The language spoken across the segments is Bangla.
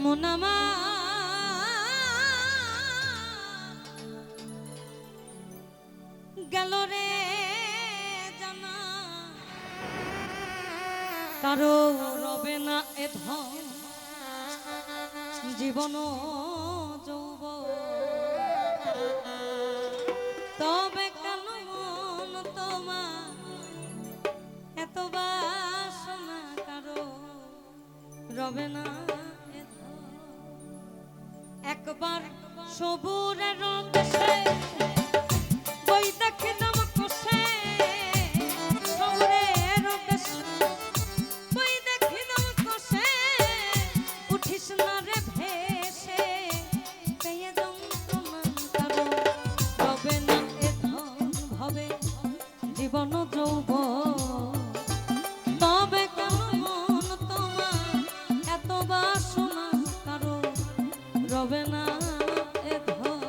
মোনামা গেল রে জানা কারো রবে না এ ধন জীবন যৌব তবে কেন মন তোমার এত বাসনা কারো রবে না এ ধন একবার সবুরের দেশে বই দেখে নাম কষে সবুরের দেশে বই দেখে নাম কষে উঠিস না রে ভেসে পেয়ে যন্ত্রণা কারো রবে না এ ধন ভবে জীবন যৌবন তবে কেন মন তোমার এত বাসনা কারো রবে না এ ধন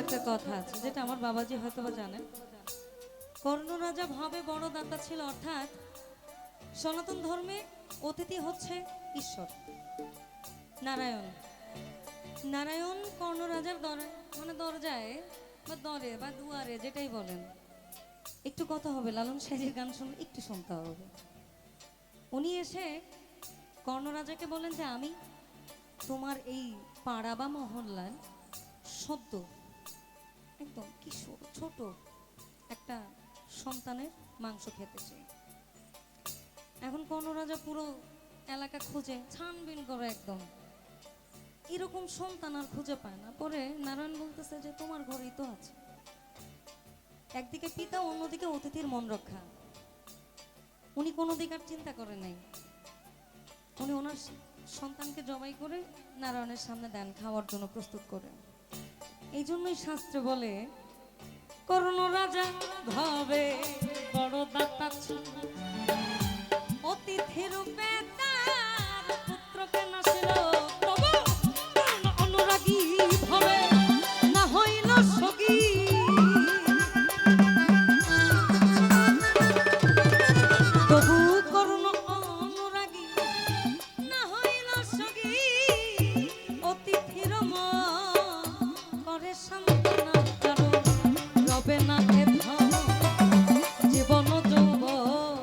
একটা কথা আছে যেটা আমার বাবাজি হয়তো বা জানেন। কর্ণ রাজা ভাবে বড় দাতা ছিল, অর্থাৎ সনাতন ধর্মে অতিথি হচ্ছে ঈশ্বর নারায়ণ। নারায়ণ কর্ণ রাজার দরজায় বা দরে বা দুয়ারে যেটাই বলেন, একটু কথা হবে, লালন সাহেজের গান শুনলে একটু শুনতে হবে। উনি এসে কর্ণ রাজাকে বলেন যে আমি তোমার এই পাড়া বা মহল্লার সদ্য একদম কিশোর ছোট একটা সন্তানের মাংস খেতে চাই। এখন কর্ণ রাজা পুরো এলাকা খুঁজে ছানবিন করে একদম এরকম সন্তান আর খুঁজে পায় না। পরে নারায়ণ বলতেছে যে তোমার ঘরেই তো আছে। একদিকে পিতা, অন্যদিকে অতিথির মন রক্ষা। উনি কোনো দিক আর চিন্তা করে নাই। উনি ওনার সন্তানকে জবাই করে নারায়ণের সামনে দেন খাওয়ার জন্য প্রস্তুত করে। এই জন্যই শাস্ত্রে বলে কর্ণ রাজা ভাবে বড় দাতা ছিল, অতিথির রূপে তার পুত্রকে নাসিল। তবু কর্ণ অনুরাগী ভাবে না হইল সগী। তবু কর্ণ অনুরাগী না হইল সগী। অতিথির মন করে সান্ত্বনা, কারো রবে না এ ধন জীবন যৌবন।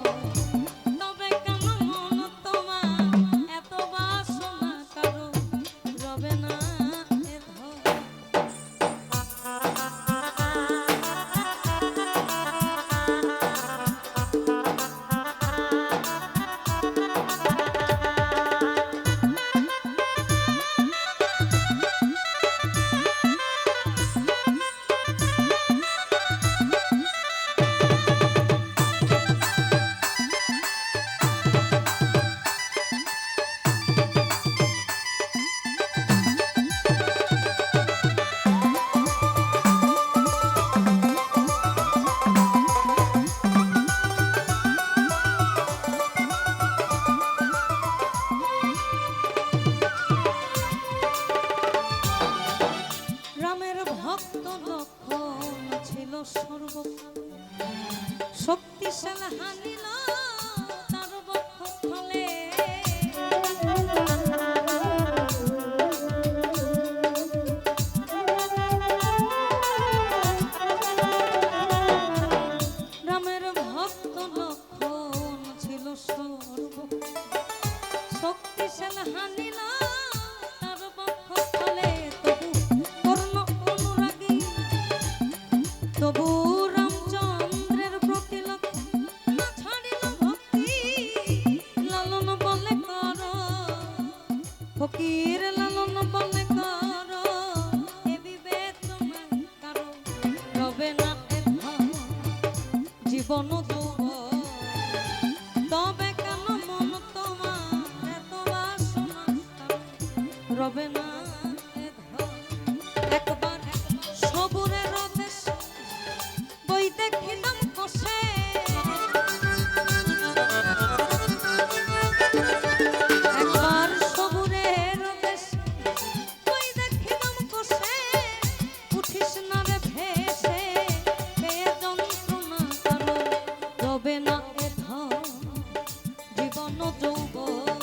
তবে কেন মন তোমার এত বাসনা, কারো রবে না এ ধন। রামের ভক্ত লক্ষণ ছিল সর্বকাল, শক্তিশাল হানিল তার বক্ষস্থলে। রামের ভক্ত লক্ষণ ছিল সর্বকাল, শক্তিশাল হানিল তার বক্ষস্থলে। তবু রামচন্দ্রের প্রতি লক্ষ্য ছাড়িল ভক্তি। লালন বলে কর ফকির, লালন বলে কর এ বিবেচনা, কারো রবে না এ ধন জীবন যৌবন। তবে কেন মন তোমার এত বাসনা, কারো রবে না এ ধন। একবার সবুরের দেশ বই দেখিলাম কষে, একবার সবুরের দেশ বই দেখিলাম কষে। উঠিস না রে ভেসে পেয়ে যন্ত্রণা, কারো রবে না এ ধন জীবন যৌবন।